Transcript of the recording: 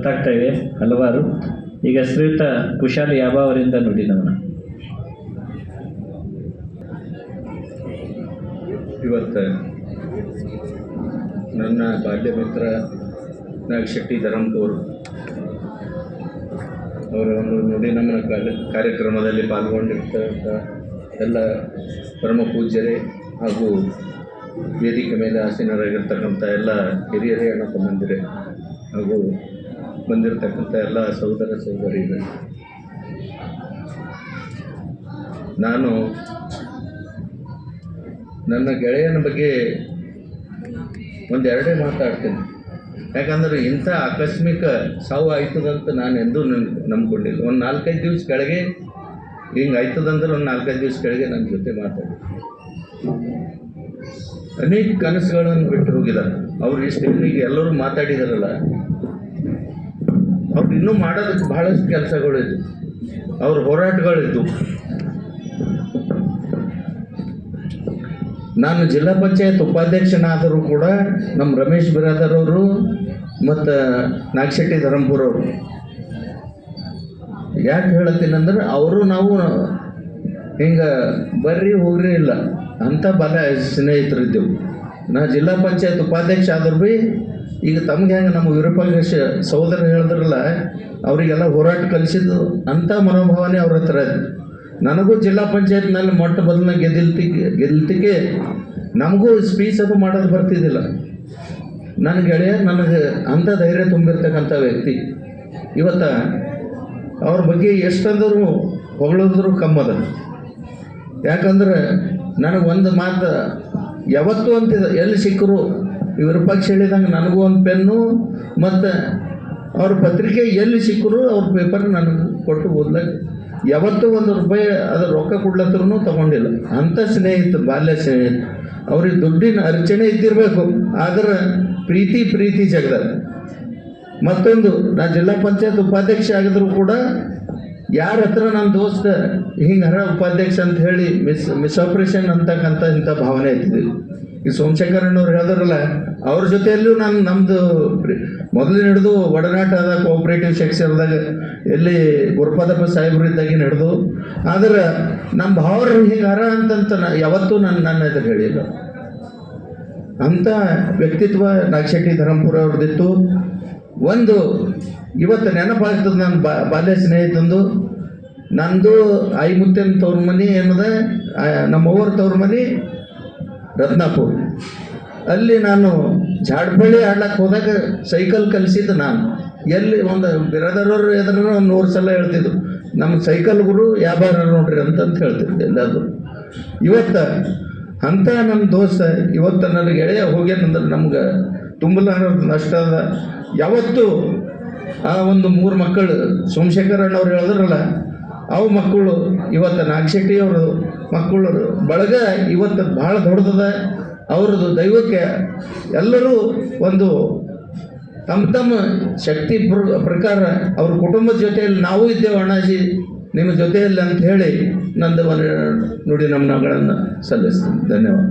ಗೊತ್ತಾಗ್ತಾ ಇವೆ ಹಲವಾರು. ಈಗ ಶ್ರೀಯುತ ಕುಶಾಲ್ ಯಾಬ ಅವರಿಂದ ನುಡಿ ನಮನ. ಇವತ್ತು ನನ್ನ ಬಾಲ್ಯ ಮಿತ್ರ ನಾಗಶೆಟ್ಟಿ ಧರಂಪುರ್ ಅವರ ಒಂದು ನುಡಿ ನಮನ ಕಾರ್ಯಕ್ರಮದಲ್ಲಿ ಪಾಲ್ಗೊಂಡಿರ್ತಕ್ಕಂಥ ಎಲ್ಲ ಪರಮ ಪೂಜ್ಯರೇ ಹಾಗೂ ವೇದಿಕೆ ಮೇಲೆ ಆಸೀನರಾಗಿರ್ತಕ್ಕಂಥ ಎಲ್ಲ ಹಿರಿಯರೇ ಅಣ್ಣ ತಮ್ಮಂದಿರೇ ಹಾಗೂ ಬಂದಿರತಕ್ಕಂಥ ಎಲ್ಲ ಸಹೋದರ ಸಹೋದರಿಯರೇ, ನಾನು ನನ್ನ ಗೆಳೆಯನ ಬಗ್ಗೆ ಒಂದೆರಡೇ ಮಾತಾಡ್ತೀನಿ. ಯಾಕಂದರೆ ಇಂಥ ಆಕಸ್ಮಿಕ ಸಾವು ಆಯ್ತದಂತ ನಾನು ಎಂದೂ ನಂಬ್ಕೊಂಡಿಲ್ಲ. ಒಂದು 4-5 ದಿವಸ ಕೆಳಗೆ ಹಿಂಗೆ ಆಯ್ತದಂದ್ರೆ ಒಂದು 4-5 ದಿವಸ ಕೆಳಗೆ ನನ್ನ ಜೊತೆ ಮಾತಾಡಿ ಅನೇಕ ಕನಸುಗಳನ್ನು ಬಿಟ್ಟು ಹೋಗಿದ್ದಾರೆ. ಅವ್ರು ಇಷ್ಟಕ್ಕೆ ಎಲ್ಲರೂ ಮಾತಾಡಿದಾರಲ್ಲ, ಅವ್ರು ಇನ್ನೂ ಮಾಡೋದಕ್ಕೆ ಬಹಳಷ್ಟು ಕೆಲಸಗಳಿದ್ದು, ಅವ್ರ ಹೋರಾಟಗಳಿದ್ದು. ನಾನು ಜಿಲ್ಲಾ ಪಂಚಾಯತ್ ಉಪಾಧ್ಯಕ್ಷನಾದರೂ ಕೂಡ ನಮ್ಮ ರಮೇಶ್ ಬಿರಾದರ್ ಅವರು ಮತ್ತು ನಾಗಶೆಟ್ಟಿ ಧರಂಪುರ್ ಅವರು, ಯಾಕೆ ಹೇಳತ್ತೀನಂದ್ರೆ ಅವರು ನಾವು ಹಿಂಗೆ ಬರ್ರಿ ಹೋಗ್ರಿ ಇಲ್ಲ ಅಂಥ ಬಲ ಸ್ನೇಹಿತರಿದ್ದೆವು. ನಾ ಜಿಲ್ಲಾ ಪಂಚಾಯತ್ ಉಪಾಧ್ಯಕ್ಷ ಆದ್ರೂ ಭೀ ಈಗ ತಮ್ಗೆ ಹೆಂಗೆ ನಮ್ಮ ವಿರೂಪಾಕ್ಷ ಸಹೋದರ ಹೇಳಿದ್ರಲ್ಲ, ಅವರಿಗೆಲ್ಲ ಹೋರಾಟ ಕಲಿಸಿದ್ದು ಅಂಥ ಮನೋಭಾವನೆ ಅವ್ರ ಹತ್ರ ಇದೆ. ನನಗೂ ಜಿಲ್ಲಾ ಪಂಚಾಯತ್ನಲ್ಲಿ ಮೊಟ್ಟ ಬದಲನ್ನ ಗೆಲ್ತಿಗೆ ನಮಗೂ ಸ್ಪೀಚ್ ಅದು ಮಾಡೋದು ಬರ್ತಿದ್ದಿಲ್ಲ. ನನ್ನ ಗೆಳೆಯ ನನಗೆ ಅಂಥ ಧೈರ್ಯ ತುಂಬಿರ್ತಕ್ಕಂಥ ವ್ಯಕ್ತಿ. ಇವತ್ತು ಅವ್ರ ಬಗ್ಗೆ ಎಷ್ಟಂದರೂ ಹೊಗಳಿದ್ರು ಕಮ್ಮದ. ಯಾಕಂದ್ರೆ ನನಗೆ ಒಂದು ಮಾತು ಯಾವತ್ತೂ ಅಂತಿದ್ದ, ಎಲ್ಲಿ ಸಿಕ್ಕರು ವಿರೂಪಾಕ್ಷ ಹೇಳಿದಂಗೆ ನನಗೂ ಒಂದು ಪೆನ್ನು ಮತ್ತು ಅವ್ರ ಪತ್ರಿಕೆ ಎಲ್ಲಿ ಸಿಕ್ಕರು ಅವ್ರ ಪೇಪರ್ ನನಗೆ ಕೊಟ್ಟು ಓದ್ಲಾಗ ಯಾವತ್ತೂ ₹1 ಅದು ರೊಕ್ಕ ಕೊಡ್ಲತ್ತರೂ ತೊಗೊಂಡಿಲ್ಲ. ಅಂಥ ಸ್ನೇಹಿತ, ಬಾಲ್ಯ ಸ್ನೇಹಿತ. ಅವ್ರಿಗೆ ದುಡ್ಡಿನ ಅರ್ಚನೆ ಇದ್ದಿರಬೇಕು, ಆದ್ರೆ ಪ್ರೀತಿ ಜಗದ. ಮತ್ತೊಂದು, ನಾನು ಜಿಲ್ಲಾ ಪಂಚಾಯತ್ ಉಪಾಧ್ಯಕ್ಷ ಆಗಿದ್ರು ಕೂಡ ಯಾರ ಹತ್ರ ನನ್ನ ದೋಸ್ತ ಹಿಂಗೆ ಉಪಾಧ್ಯಕ್ಷ ಅಂತ ಹೇಳಿ ಮಿಸ್ಆಪ್ರೇಷನ್ ಅಂತಕ್ಕಂಥ ಇಂಥ ಭಾವನೆ ಇರ್ತಿದ್ದಿಲ್ಲ. ಈ ಸೋಮಶೇಖರಣ್ಣವ್ರು ಹೇಳಿದ್ರಲ್ಲ, ಅವ್ರ ಜೊತೆಯಲ್ಲೂ ನಮ್ಮದು ಮೊದಲು ಹಿಡಿದು ಒಡನಾಟ ಅದ ಕೋಆಪ್ರೇಟಿವ್ ಸೆಕ್ಷನ್ದಾಗ ಎಲ್ಲಿ ಗುರುಪಾದಪ್ಪ ಸಾಹೇಬ್ರು ಇದ್ದಾಗಿ ನಡೆದು. ಆದ್ರೆ ನಮ್ಮ ಭಾವರು ಹಿಂಗೆ ಅಂತಂತ ಯಾವತ್ತೂ ನನ್ನ ಎದುರು ಹೇಳಿಲ್ಲ. ಅಂಥ ವ್ಯಕ್ತಿತ್ವ ನಾಗಶೆಟ್ಟಿ ಧರಂಪುರ ಅವ್ರದ್ದಿತ್ತು. ಒಂದು ಇವತ್ತು ನೆನಪಾಗ್ತದೆ ನನ್ನ ಬಾಲ್ಯ ಸ್ನೇಹಿತಂದು. ನಂದು ಐಮುತ್ತನ ತವ್ರ ಮನೆ ಏನದ, ನಮ್ಮವ್ರ ತವ್ರ ಮನೆ ರತ್ನಾಪುರ. ಅಲ್ಲಿ ನಾನು ಜಾಡ್ಬಳ್ಳಿ ಆಡ್ಲಕ್ಕೆ ಹೋದಾಗ ಸೈಕಲ್ ಕಲಿಸಿದ್ದು ನಾನು. ಎಲ್ಲಿ ಒಂದು ಬಿರಾದರವ್ರು ಎದುರು ಒಂದು 100 ಸಲ ಹೇಳ್ತಿದ್ದು, ನಮ್ಮ ಸೈಕಲ್ ಗುರು ಯಾವಾರ ನೋಡ್ರಿ ಅಂತಂತ ಹೇಳ್ತಿದ್ದೆ ಎಲ್ಲಾದರೂ. ಇವತ್ತು ಅಂಥ ನನ್ನ ದೋಸ್ತ ಇವತ್ತು ನನ್ನ ಗೆಳೆಯ ಹೋಗ್ಯಾನಂದ್ರೆ ನಮ್ಗೆ ತುಂಬಲಾರದ ನಷ್ಟ ಅದ. ಯಾವತ್ತೂ ಆ ಒಂದು 3 ಮಕ್ಕಳು ಸೋಮಶೇಖರಣ್ಣವ್ರು ಹೇಳಿದ್ರಲ್ಲ, ಅವು ಮಕ್ಕಳು ಇವತ್ತು ನಾಗಶೆಟ್ಟಿಯವರು ಮಕ್ಕಳು ಬಳಗ ಇವತ್ತು ಭಾಳ ದೊಡ್ಡದ. ಅವ್ರದ್ದು ದೈವಕ್ಕೆ ಎಲ್ಲರೂ ಒಂದು ತಮ್ಮ ಶಕ್ತಿ ಪ್ರಕಾರ ಅವ್ರ ಕುಟುಂಬದ ಜೊತೆಯಲ್ಲಿ ನಾವು ಇದ್ದೇವೆ ಅಣ್ಣಾಜಿ ನಿಮ್ಮ ಜೊತೆಯಲ್ಲಿ ಅಂತ ಹೇಳಿ ನಂದು ನುಡಿ ನಮನಗಳನ್ನು ಸಲ್ಲಿಸ್ತೀನಿ. ಧನ್ಯವಾದ.